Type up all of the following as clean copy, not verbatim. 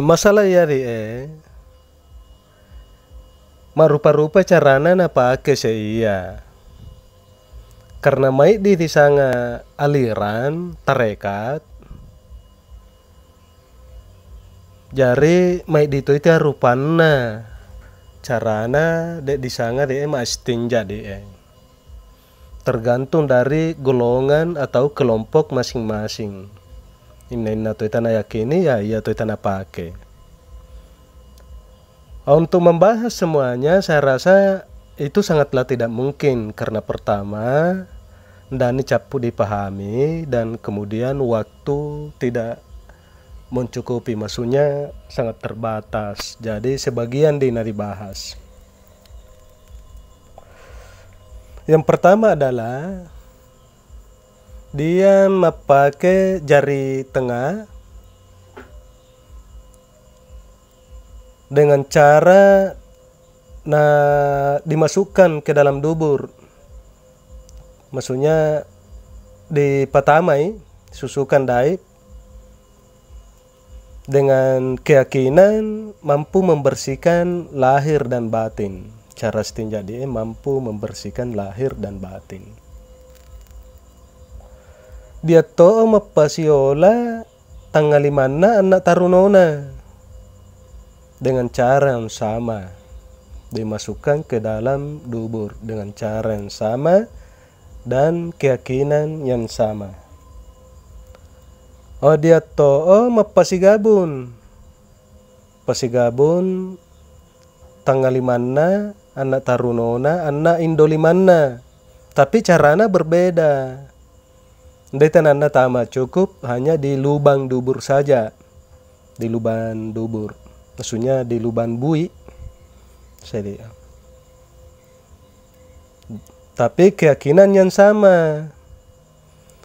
Masalah ya ri marupa-rupa carana na pake iya. Karena mai di sanga aliran tarekat, jari mai di itu rupanna carana de disanga de istinja de tergantung dari golongan atau kelompok masing-masing. Ini tu itana yakini ya iya tu itana pakai. Untuk membahas semuanya saya rasa itu sangatlah tidak mungkin karena pertama ndani capu dipahami dan kemudian waktu tidak mencukupi, maksudnya sangat terbatas. Jadi sebagian dibahas. Yang pertama adalah dia memakai jari tengah dengan cara dimasukkan ke dalam dubur. Maksudnya dipatamai, susukan daib dengan keyakinan mampu membersihkan lahir dan batin. Cara istinja dia mampu membersihkan lahir dan batin. Dia to'o mapasiola tanggalimana anak tarunona dengan cara yang sama, dimasukkan ke dalam dubur dengan cara yang sama dan keyakinan yang sama. Oh dia to'o mapasigabun tanggalimana anak tarunona anak indolimanna, tapi carana berbeda. Ndai nana tama cukup hanya di lubang dubur saja, di lubang dubur, maksudnya di lubang bui saya. Tapi keyakinan yang sama.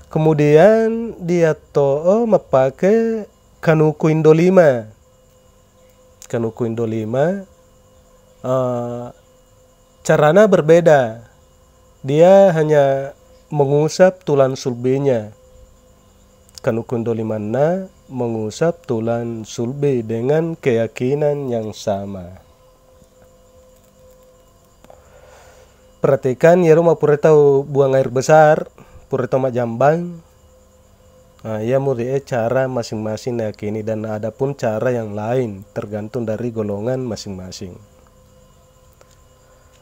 Kemudian dia to'o memakai kanuku indolima. Kanuku indolima carana berbeda. Dia hanya mengusap tulang sulbinya. Kanuku indolimanna mengusap tulang sulbi dengan keyakinan yang sama. Perhatikan ya rumah puretau buang air besar, puretau mak jambang. Ya murid cara masing-masing yakini dan ada pun cara yang lain tergantung dari golongan masing-masing.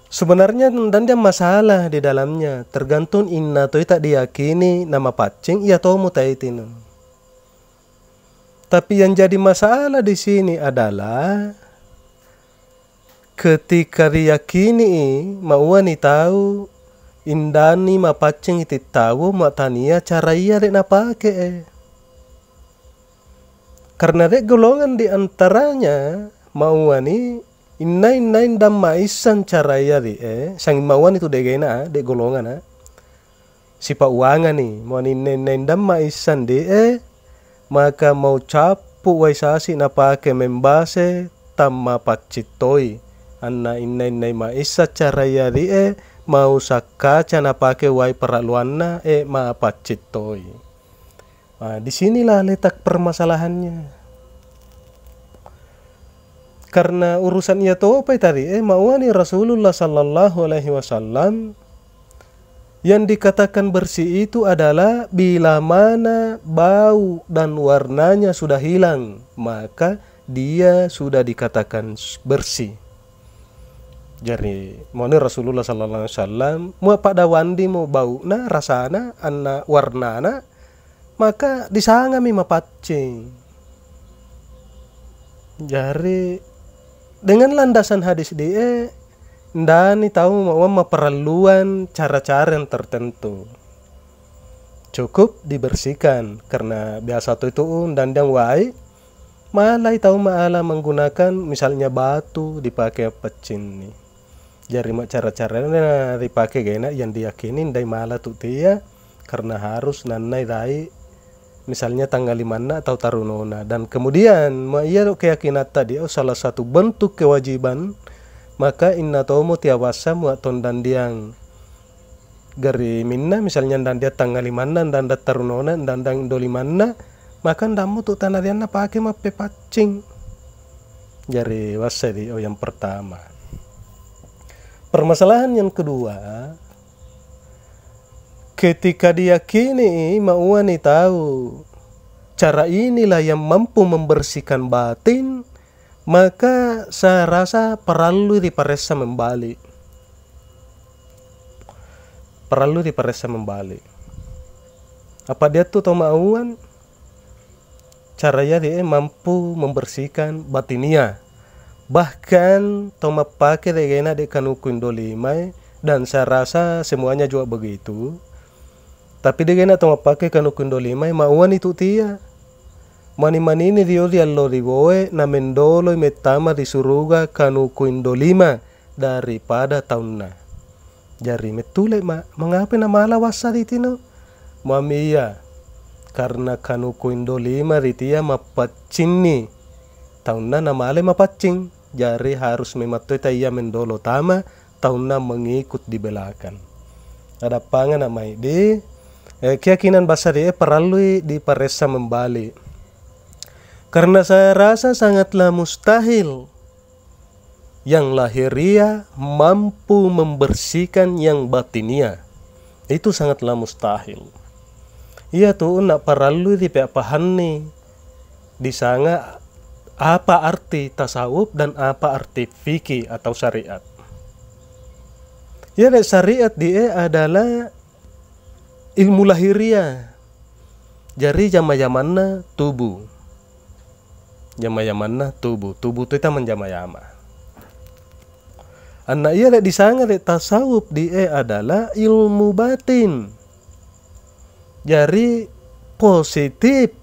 Sebenarnya dan dia masalah di dalamnya tergantung inna tu tak diyakini nama pacing ia tahu mutaitin. Tapi yang jadi masalah di sini adalah ketika diyakini mauani tahu indani mapacing itu tahu matania cara ia dek napake. Karena dek golongan di antaranya mauani innain dan maisan cara ia sang mauan itu degena dek golongan sipa uangan nih mau innain dan maisan maka mau capu waisasi napake membase tamma pacitoi anna innain maisa cara ia mau sakaca napake wai perlaluanna ma pacitoi. Disinilah letak permasalahannya. Karena urusan ia tahu apa tadi mauani Rasulullah sallallahu alaihi wasallam yang dikatakan bersih itu adalah bila mana bau dan warnanya sudah hilang maka dia sudah dikatakan bersih. Jadi mauani Rasulullah sallallahu alaihi wasallam mau pada wandi mau bau na rasana anna warnana maka disangami mapacing. Jadi dengan landasan hadis dia ndani tahu mau perluan cara-cara yang tertentu. Cukup dibersihkan karena biasa itu dan yang wai malai tahu maala menggunakan misalnya batu dipakai pecin nih. Jadi cara-caranya dipakai gena yang diyakini ndai mala tuh dia karena harus nanai dai misalnya tanggal 5 atau tarunona dan kemudian ia keyakinan tadi salah satu bentuk kewajiban maka inna tomo tiawasa muaton dan diang gari minna misalnya dan dia tanggal 5 dan tarunona dan indolimanna maka ndamu tu tanah diana pakai mape pacing. Jadi wasadi yang pertama. Permasalahan yang kedua, ketika diyakini mauani tahu cara inilah yang mampu membersihkan batin, maka saya rasa perlu diperiksa kembali. Perlu diperiksa kembali. Apa dia tuh mauan? Caranya dia mampu membersihkan batinia. Bahkan toma pakai degena de kanuku indolimai, dan saya rasa semuanya juga begitu. Tapi degena toma pakai kanuku indolimai mauan itu tia. Mani-mani ini dia lo diboe na mendolo metama disuruga kanuku indolima daripada tahunna. Jari metule mengapa na mala wasa ditino? Mamia. Karena kanuku indolima ritia mapacini tahunna namale mapacing, jari harus mematoi taya mendolo tama tahunna mengikut di belakang. Ada pangan namai di keyakinan basar dia perlu diperiksa kembali. Karena saya rasa sangatlah mustahil yang lahiria mampu membersihkan yang batinia. Itu sangatlah mustahil. Iya tuh nak perlu dipahami di sana apa arti tasawuf dan apa arti fikih atau syariat. Ya, syariat dia adalah ilmu lahiriah. Jadi jama-jamanna tubuh. Jama-jamanna tubuh. Tubuh itu menjama-jama. Anak iya di sana tasawuf dia adalah ilmu batin. Jadi positif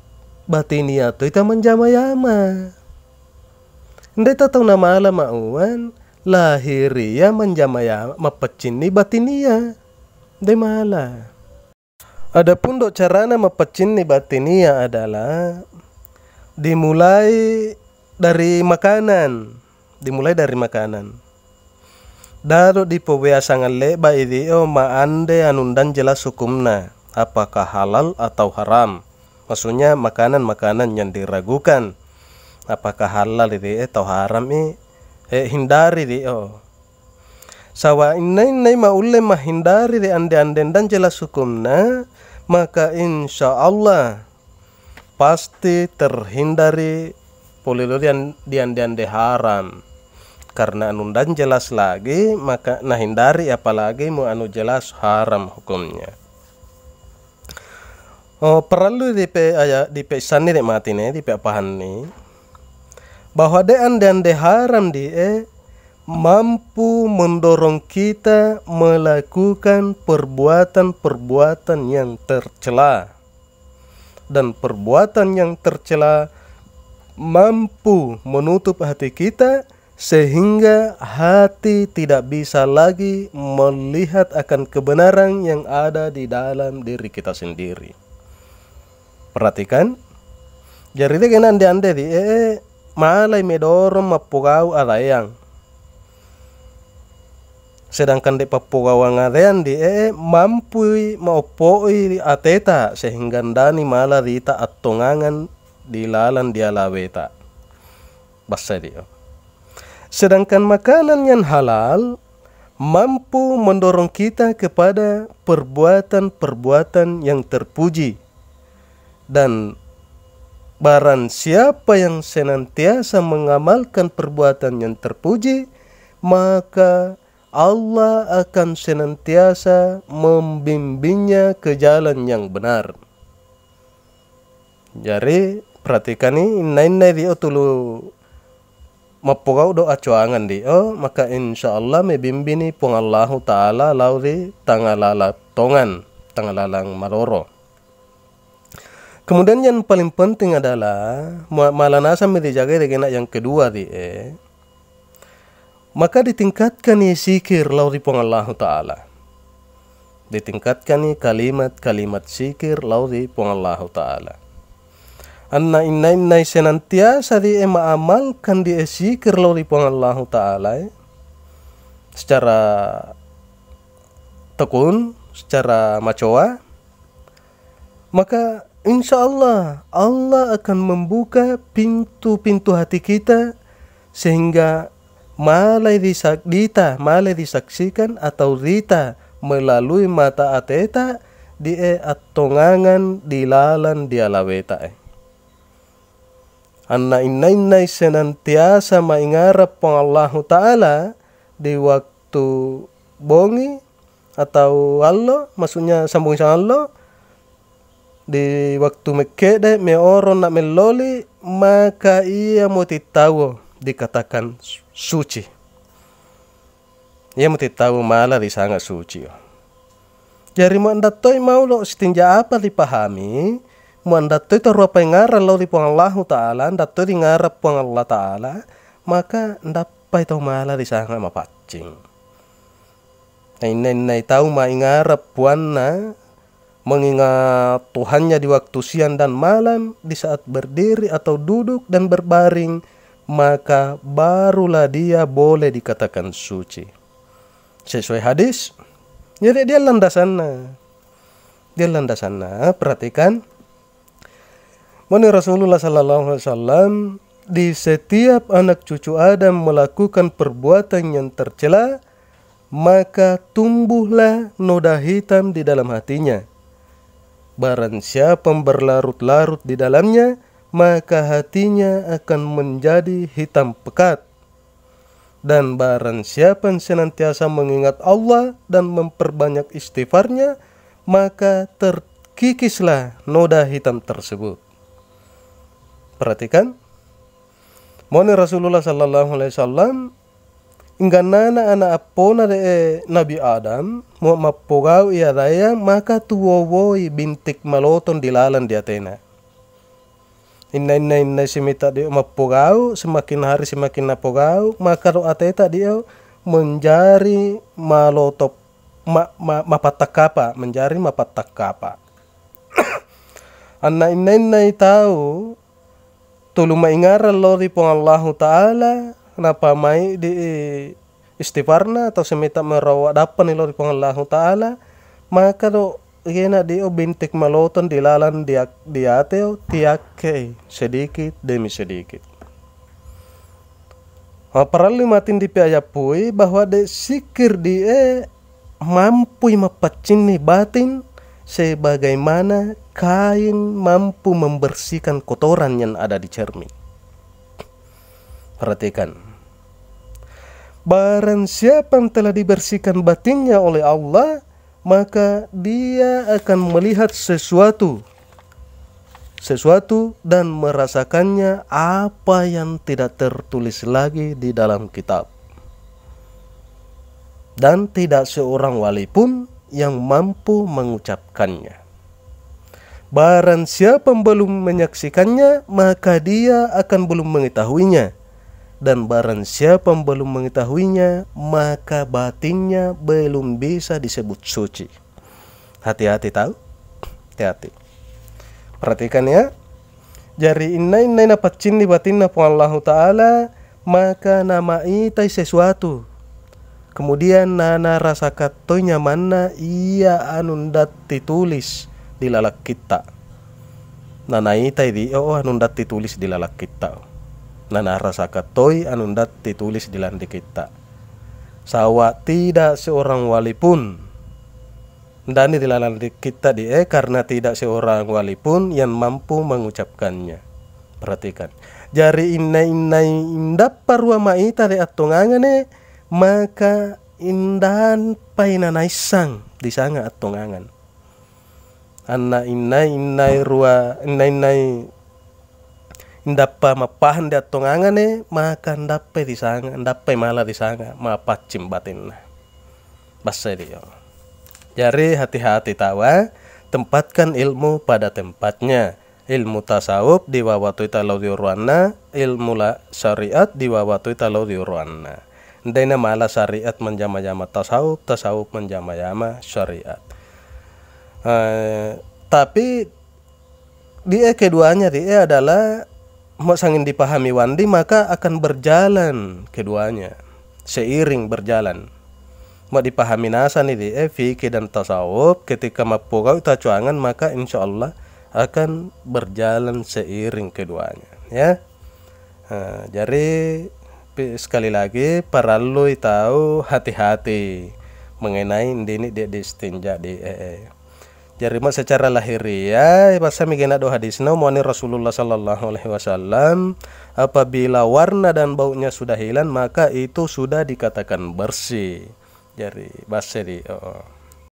batinia itu menjama-jama. Ndeta tahu nama ala mauan lahiria menjama-jama mapecini batinia. De mala. Adapun dok carana mapecini batinia adalah dimulai dari makanan. Dimulai dari makanan. Daro di pebiasangan leba idio maande anundan jelas hukumna. Apakah halal atau haram? Maksudnya makanan-makanan yang diragukan. Apakah halal itu atau haram hindari dia. Sawa inai maulle mahindari di ande-ande dan jelas hukumna, maka insya Allah pasti terhindari polilurian di ande-ande haram. Karena anu dan jelas lagi, maka nah hindari apalagi mau anu jelas haram hukumnya. Perlu di sana di mati nih, di pahan nih, bahwa ande haram dia mampu mendorong kita melakukan perbuatan-perbuatan yang tercela, dan perbuatan yang tercela mampu menutup hati kita sehingga hati tidak bisa lagi melihat akan kebenaran yang ada di dalam diri kita sendiri. Perhatikan, jadi dia kena ande di malai medorong mapugau adayang. Sedangkan di papugau ngadayan di mampu maupoi ateta sehingga ndani mala dita atongangan dilalan dia laweta. Basa dia. Sedangkan makanan yang halal mampu mendorong kita kepada perbuatan-perbuatan yang terpuji. Dan barang siapa yang senantiasa mengamalkan perbuatan yang terpuji, maka Allah akan senantiasa membimbingnya ke jalan yang benar. Jadi perhatikan ini, nain dia tulu mapugau doa cuangan dia, maka insya Allah membimbini pung Allah Ta'ala lauri tangalala tongan, tangalalang maroro. Kemudian yang paling penting adalah malanasa dijaga dengan yang kedua maka ditingkatkan zikir lauri pung Allah Ta'ala. Ditingkatkan kalimat-kalimat zikir lauri pung Allah Ta'ala. Anna inai senantiasa maamalkan zikir lauri pung Allah Ta'ala secara tekun, secara macoa, maka insya Allah Allah akan membuka pintu-pintu hati kita sehingga malai disaksikan atau rita melalui mata ateta di atongangan dilalan dialaweta anna innainai senantiasa maingarap pong Allah Ta'ala di waktu bongi atau Allah, maksudnya sambung sama Allah di waktu mekede me oron nak meloli, maka ia mau tahu dikatakan suci. Ia mau tahu malah disanga suci. Jadi mau andatoi mau lo setinja apa dipahami, mau andatoi taruh apa yang ngarap lo di puang Allah Ta'ala, andatoi di ngarap puang Allah Ta'ala, maka andapai tahu malah disanga mapacing. Nah ini tahu maingarap puanna mengingat Tuhannya di waktu siang dan malam, di saat berdiri atau duduk dan berbaring, maka barulah dia boleh dikatakan suci. Sesuai hadis, jadi dia landasannya. Perhatikan, Mani Rasulullah SAW di setiap anak cucu Adam melakukan perbuatan yang tercela, maka tumbuhlah noda hitam di dalam hatinya. Barang siapa berlarut-larut di dalamnya, maka hatinya akan menjadi hitam pekat. Dan barang siapa yang senantiasa mengingat Allah dan memperbanyak istighfarnya, maka terkikislah noda hitam tersebut. Perhatikan, Moni Rasulullah SAW ingganana anak apona de Nabi Adam mau mapogau ia daya, maka tuwoi bintik maloton dilalan di atena. Inna simita dia mapogau, semakin hari semakin napogau, maka do ateta dia menjadi malotop mapatakapa, menjadi mapatakapa. Anna inna tahu tulu maingaran lo di pong Allah Ta'ala, kenapa mai di istighfarna atau semita merawat dapan lo di pong Allah Ta'ala, maka do gena dia bintik maloton dilalan di ateo tiake sedikit demi sedikit. Parali matin di piayapui bahwa de sikir dia mampu mapacini batin sebagaimana kain mampu membersihkan kotoran yang ada di cermin. Perhatikan, barang siapa yang telah dibersihkan batinnya oleh Allah, maka dia akan melihat sesuatu dan merasakannya apa yang tidak tertulis lagi di dalam kitab. Dan tidak seorang wali pun yang mampu mengucapkannya. Barang siapa belum menyaksikannya, maka dia akan belum mengetahuinya. Dan barang siapa belum mengetahuinya, maka batinnya belum bisa disebut suci. Hati-hati tahu? Hati-hati. Perhatikan ya. Jari inna napacin di batinna po Allah Ta'ala, maka nama itai sesuatu. Kemudian nana rasa katoynya mana ia anundat ditulis di lalak kita. Nana itai di anundat ditulis di lalak kita. Nana rasa katoy anundat ditulis di landi kita. Sawa tidak seorang wali pun dan di landi kita karena tidak seorang wali pun yang mampu mengucapkannya. Perhatikan. Jari inda parua maita de atongangane, maka indan painanaisang disanga atongangan. Anna inai indapa mapahan di atongangane, maka ndape disanga, ndape malah disanga mapacim batin. Bahasa dia. Jadi hati-hati tawa, tempatkan ilmu pada tempatnya. Ilmu tasawuf di wawatu italau diurwana, ilmu syariat di wawatu italau diurwana. Ndena malah syariat menjama-jama tasawuf, tasawuf menjama-jama syariat. Tapi dia keduanya dia adalah mau sangin dipahami wandi, maka akan berjalan keduanya seiring berjalan. Mau dipahami nasa nih fikih dan tasawuf ketika mapogau tacuangan, maka insya Allah akan berjalan seiring keduanya, ya. Jadi sekali lagi perlu tahu hati-hati mengenai ini dia istinja di jadi secara lahiriah bahasa migena do hadisna muani Rasulullah sallallahu alaihi wasallam, apabila warna dan baunya sudah hilang maka itu sudah dikatakan bersih. Jadi bahasa di